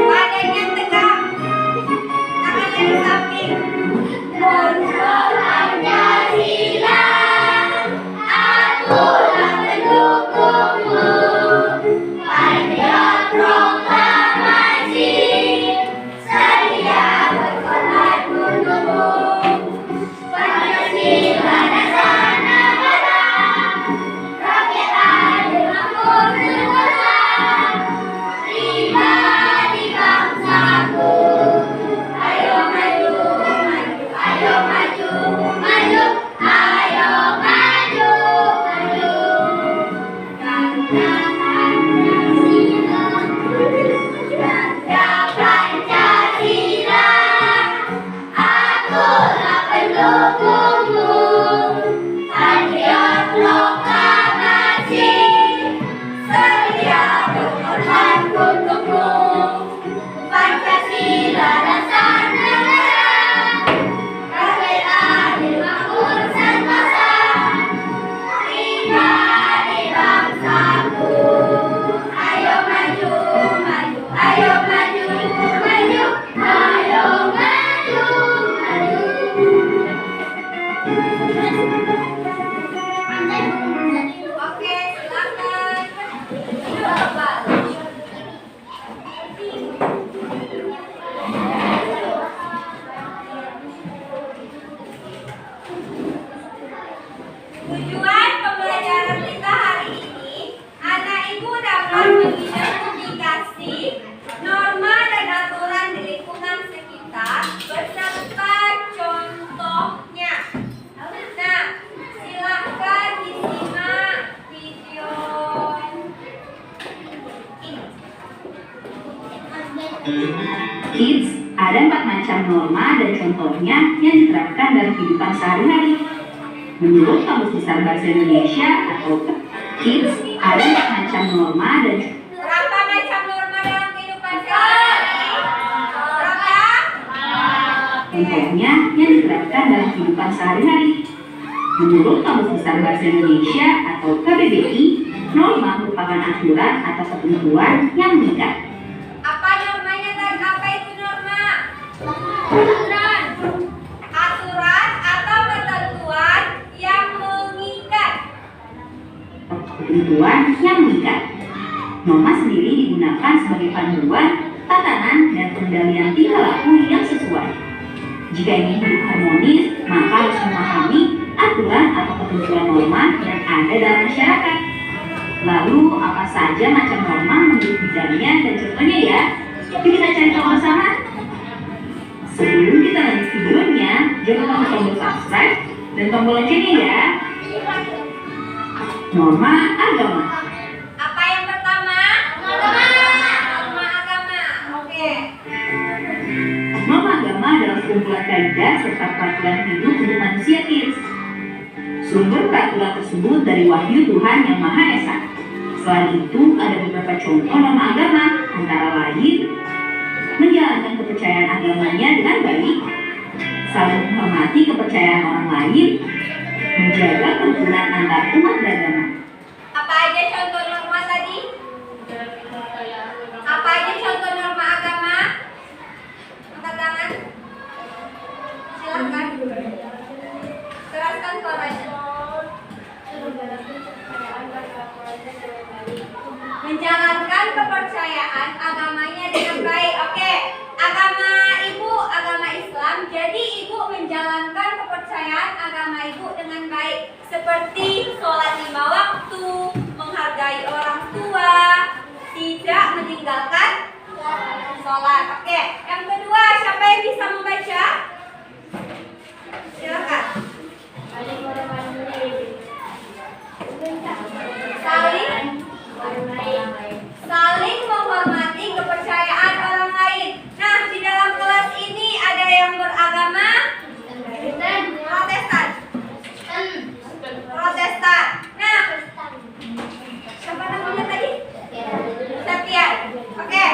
Badannya tegak, tangannya di samping. Untuk Pancasila, akulah pendukungmu. Patriot proklamasi, sedia berkorban untukmu. Pancasila dasar negara, rakyat adil makmur sejahtera. Pribadi bangsaku, ayo maju, maju, ayo maju, maju, ayo maju, maju. Ganda Pancasila, akulah pendukungmu. Patriot proklamasi, sedia berkorban untukmu. Pancasila dasar negara, rakyat adil makmur sentosa. Pribadi bangsaku, ayo maju, maju, ayo maju, maju, ayo maju, maju. Oke, silakan. Tujuan pembelajaran kita hari ini, anak ibu dapat mengidentifikasi norma dan aturan di lingkungan sekitar beserta contohnya. Nah, silahkan disimak video ini. Kids, ada 4 macam norma dan contohnya yang diterapkan dalam kehidupan sehari-hari. Menurut Kamus Besar Bahasa Indonesia atau Kids, ada 4 macam norma dan Berapa macam norma dalam kehidupan sehari-hari? Berapa? contohnya yang diterapkan dalam kehidupan sehari-hari. Menurut Kamus Besar Bahasa Indonesia atau KBBI, norma merupakan aturan atau ketentuan yang mengikat. Apa normanya dan apa itu norma? Aturan. Aturan atau ketentuan yang mengikat. Ketentuan yang mengikat. Norma sendiri digunakan sebagai panduan, tatanan, dan pengendalian tingkah laku yang sesuai. Jika ingin hidup harmonis, maka harus memahami aturan atau ketentuan norma yang ada dalam masyarakat. Lalu, apa saja macam norma menurut bidangnya dan contohnya ya? Yuk kita cari tahu bersama. Sebelum kita lanjut videonya, jangan lupa tombol subscribe dan tombol loncengnya ya. Norma agama. Apa yang pertama? Norma agama. Oke. Norma agama adalah sekumpulan kaidah serta peraturan hidup untuk manusia, kids. Sumber peraturan tersebut dari wahyu Tuhan Yang Maha Esa. Selain itu, ada beberapa contoh norma agama, antara lain menjalankan kepercayaan agamanya dengan baik, saling menghormati kepercayaan orang lain, menjaga kerukunan antar umat beragama. Apa aja contoh norma tadi? Apa aja contoh norma agama? Angkat tangan. Silakan. Keraskan suaranya. Menjalankan kepercayaan agamanya dengan baik. Oke, agama ibu agama Islam. Jadi ibu menjalankan kepercayaan agama ibu dengan baik, seperti sholat 5 waktu, menghargai orang tua, tidak meninggalkan sholat. Oke, yang kedua, siapa yang bisa membaca? Silakan. Saling menghormati kepercayaan orang lain. Nah, di dalam kelas ini ada yang beragama Protestan. Protestan. Nah, siapa namanya tadi? Septian. Oke.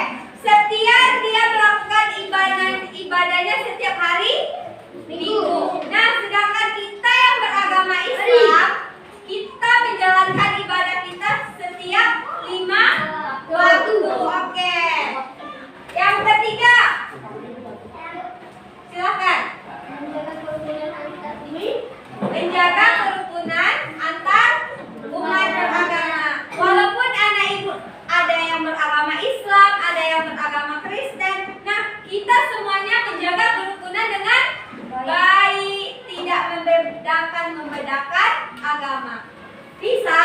membedakan agama. Bisa?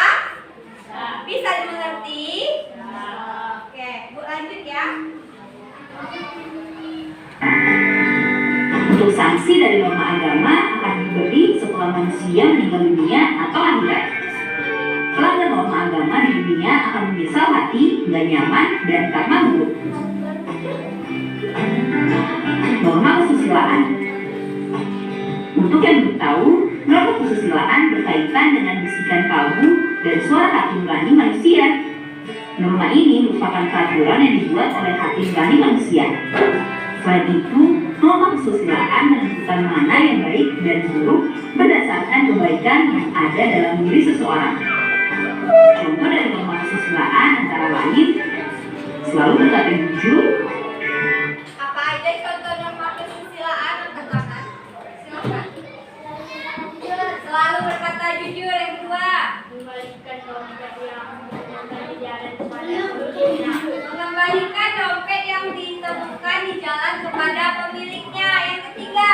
Bisa dimengerti? Oke, Bu lanjut ya. Untuk sanksi dari norma agama akan diberi setelah manusia meninggal dunia atau akhirat. Pelanggar norma agama di dunia akan menyesal hati, nggak nyaman, dan karma buruk. Norma kesusilaan. Untuk yang belum tahu, norma kesusilaan berkaitan dengan bisikan kalbu dan suara hati nurani manusia. Norma ini merupakan peraturan yang dibuat oleh hati nurani manusia. Selain itu, norma kesusilaan menentukan mana yang baik dan buruk berdasarkan kebaikan yang ada dalam diri seseorang. Contoh dari norma kesusilaan antara lain, selalu berkata jujur. Apa aja contoh norma kesusilaan? Angkat tangan. Silakan. Selalu berkata jujur. Yang kedua, mengembalikan dompet yang ditemukan di jalan kepada pemiliknya. Yang ketiga,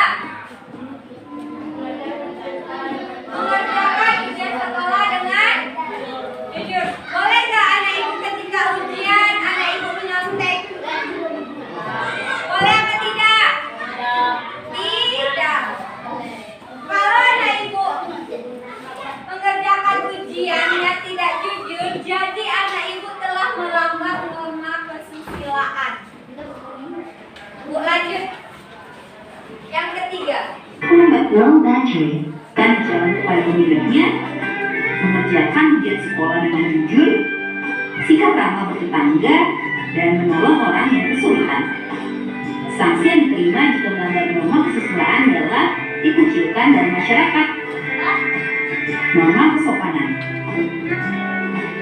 mengerjakan ujian sekolah dengan jujur. Boleh nggak anak ibu ketika ujian anak ibu menyontek? Boleh apa tidak? Tidak. Kalau anak ibu mengerjakan ujiannya tidak jujur, jadi anak ibu telah melanggar norma kesusilaan. Bu lanjut. Yang ketiga, Menghambat low battery dan jalan kepada pemiliknya, mengerjakan ujian sekolah dengan jujur, sikap ramah bertetangga, dan menolong orang yang kesulitan. Sanksi yang diterima jika melanggar norma kesusilaan adalah dikucilkan dari masyarakat. Norma kesopanan.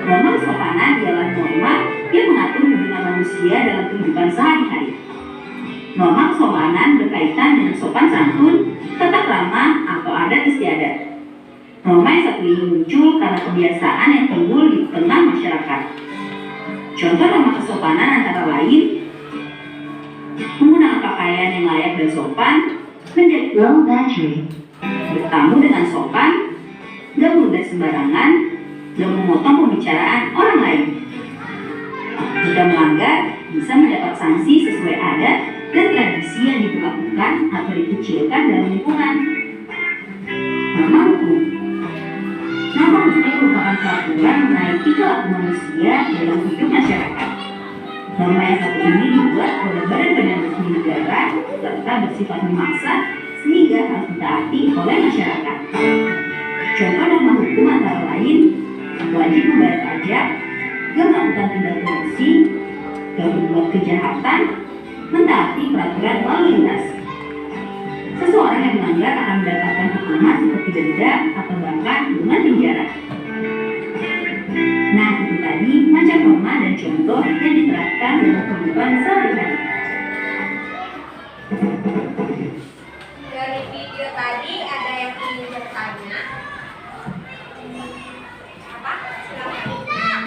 Norma kesopanan ialah norma yang mengatur hubungan manusia dalam kehidupan sehari-hari. Norma kesopanan berkaitan dengan sopan santun, tata krama, atau adat istiadat. Norma yang satu ini muncul karena kebiasaan yang timbul di tengah masyarakat. Contoh norma kesopanan antara lain, menggunakan pakaian yang layak dan sopan, menjaga low battery, bertamu dengan sopan, gak mudah sembarangan, gak memotong pembicaraan orang lain. Jika melanggar, bisa mendapat sanksi sesuai adat dan tradisi yang diberlakukan atau dikucilkan dalam lingkungan. Norma hukum. Norma hukum merupakan peraturan mengenai perilaku manusia dalam hidup masyarakat. Norma yang satu ini dibuat oleh badan-badan resmi negara serta bersifat memaksa sehingga harus ditaati oleh masyarakat. Contoh norma hukum antara lain, wajib membayar pajak, gak melakukan tindak korupsi, gak berbuat kejahatan, mentaati peraturan lalu lintas. Seseorang yang melanggar akan mendapatkan hukuman seperti denda atau bahkan kurungan penjara. Nah, itu tadi macam norma dan contoh yang diterapkan dalam kehidupan sehari-hari. dari video tadi ada yang ingin bertanya? Apa? Silakan.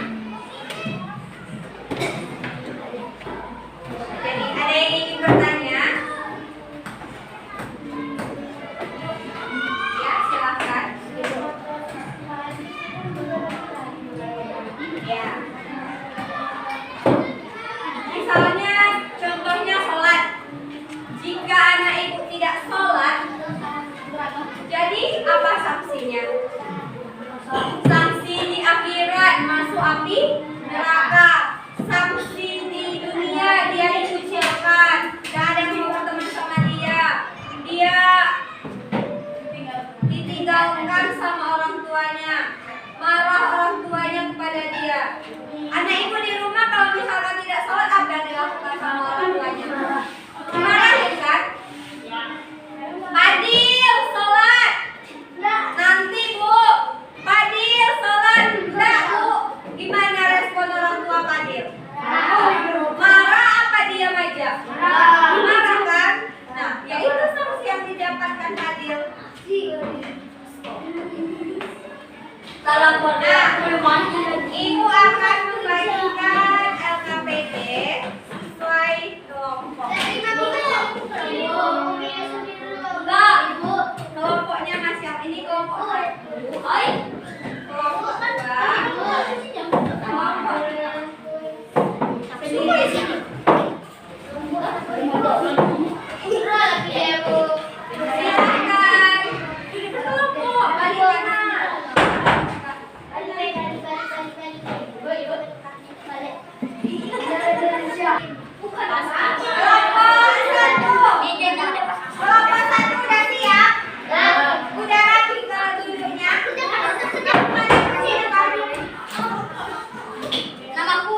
Jadi ada yang ingin bertanya? Ya, silakan. Ya. Misalnya contohnya sholat. Jika anak ibu tidak sholat, jadi apa sanksinya? Sanksi di akhirat masuk api neraka. Sanksi di dunia dia dikucilkan dan Kelompok satu udah siap? Udah rapi kalau duduknya? Namaku.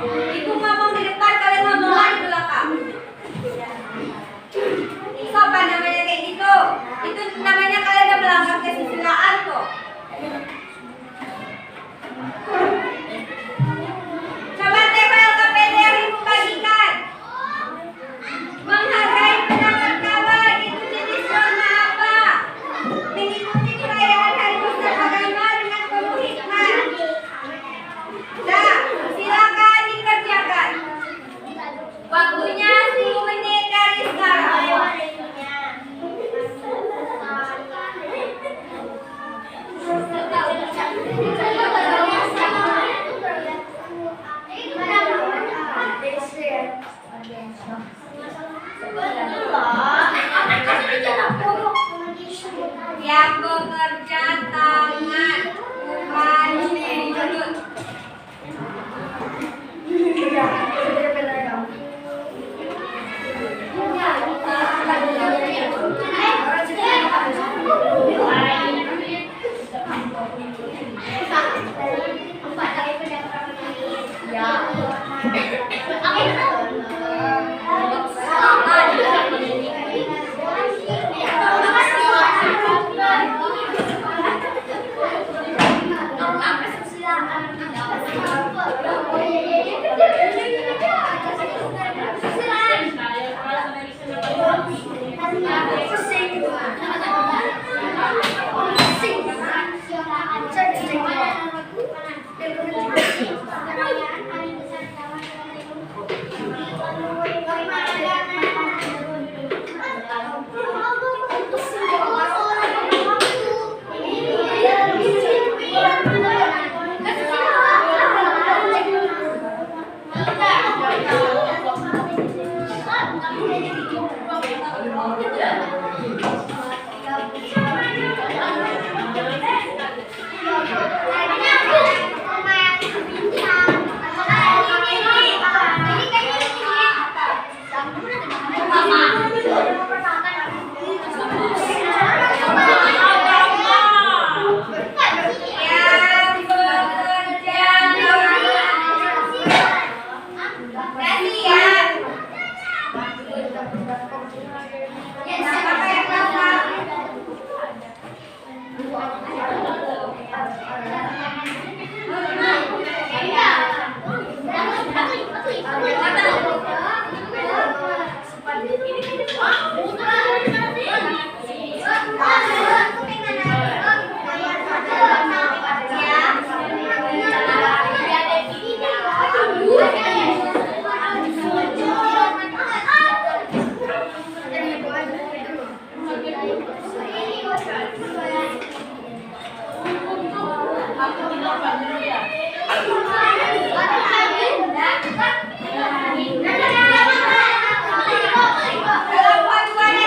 Ibu ngomong di depan, kalian ngomong lagi di belakang. Sopan namanya kayak gitu. Itu namanya kalian udah melanggar kesusilaan kok. Coba tempel KPD yang ibu bagikan. Menghargai pendapat kawan itu jenis norma apa? Mengikuti perayaan Hari Besar Agama dengan penuh hikmat. Nah, silakan dikerjakan. Waktunya 10 menit dari sekarang. Yang bekerja tangan, bukan mulut. Kelompok 2 nya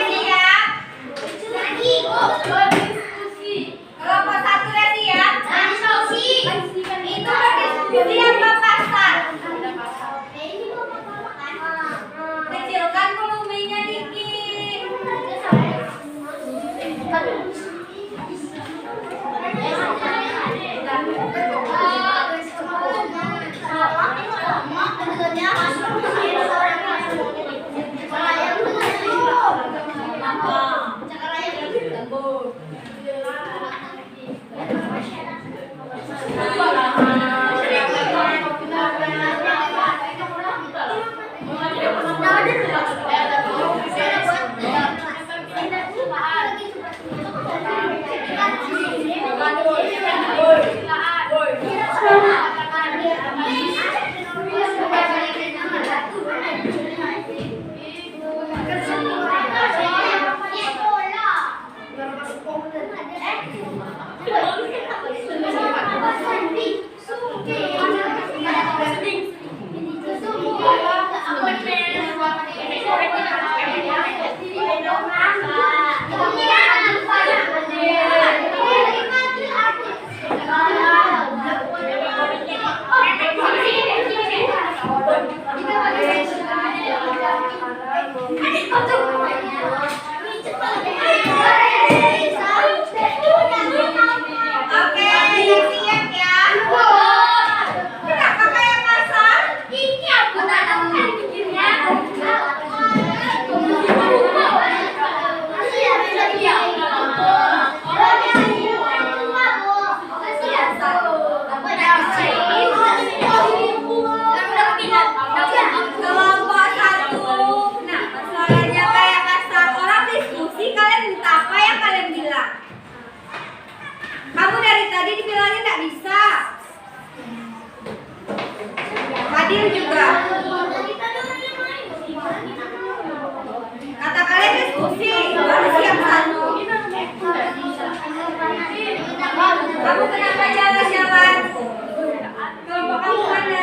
Oke, siap ya. Kenapa kayak kasar? Ini aku tanamkan pikirnya. Kelompok satu. Kenapa suaranya kayak kasar? Orang diskusi, kalian minta apa yang kalian bilang? Kamu dari tadi dibilangin nggak bisa. Fadil juga. Kata kalian diskusi, baru siap satu. Kamu kenapa jalan-jalan? Kelompok kamu mana?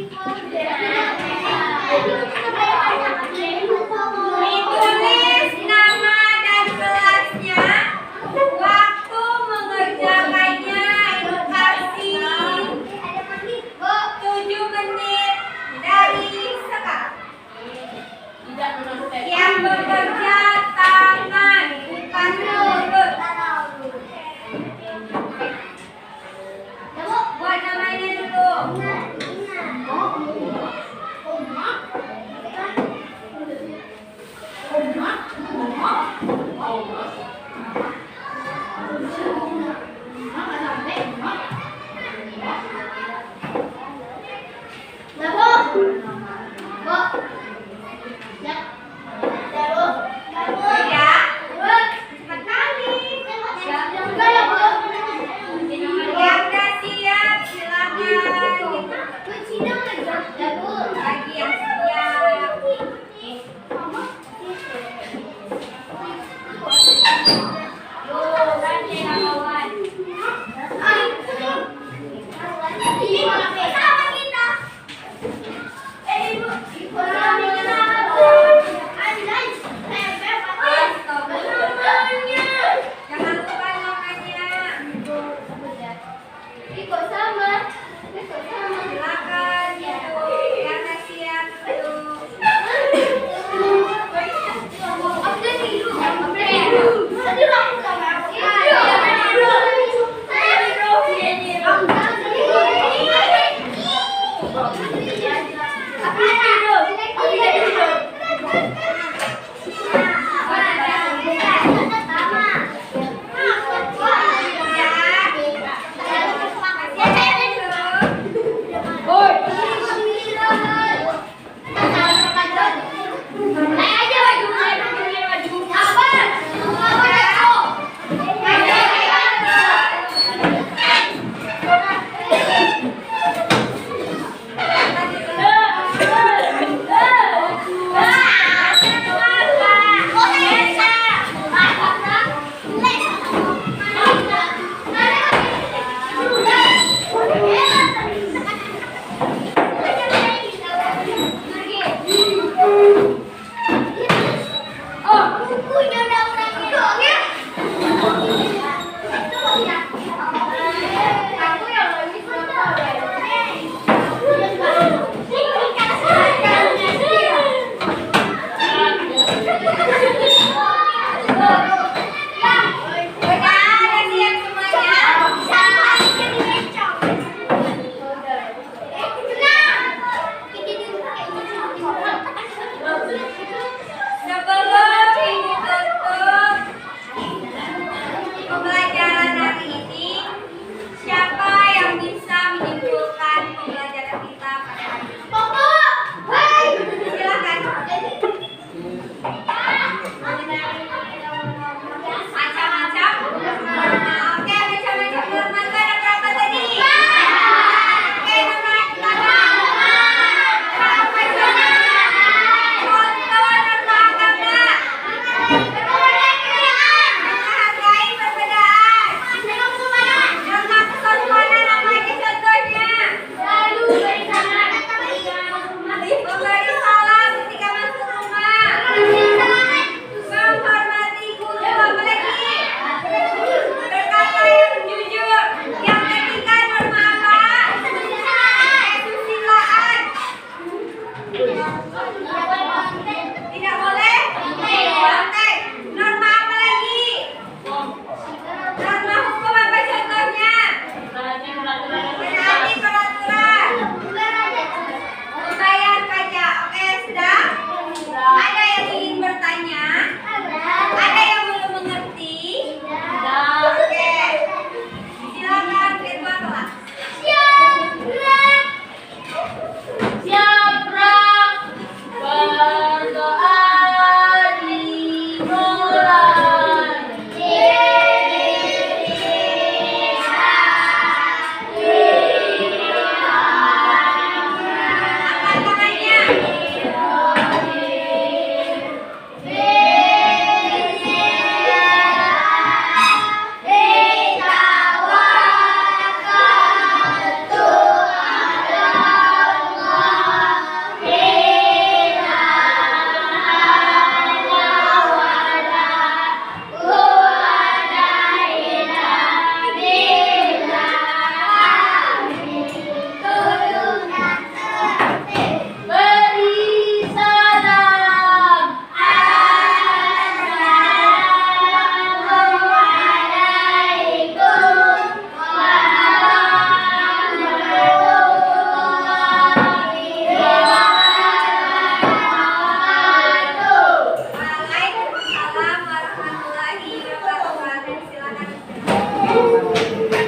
Ditulis nama dan kelasnya, waktu mengerjakannya edukasi 7 menit dari sekarang. Yang bekerja tangan, bukan mulut. Buat namanya dulu. Ya, cepat kali. Yang udah siap silakan.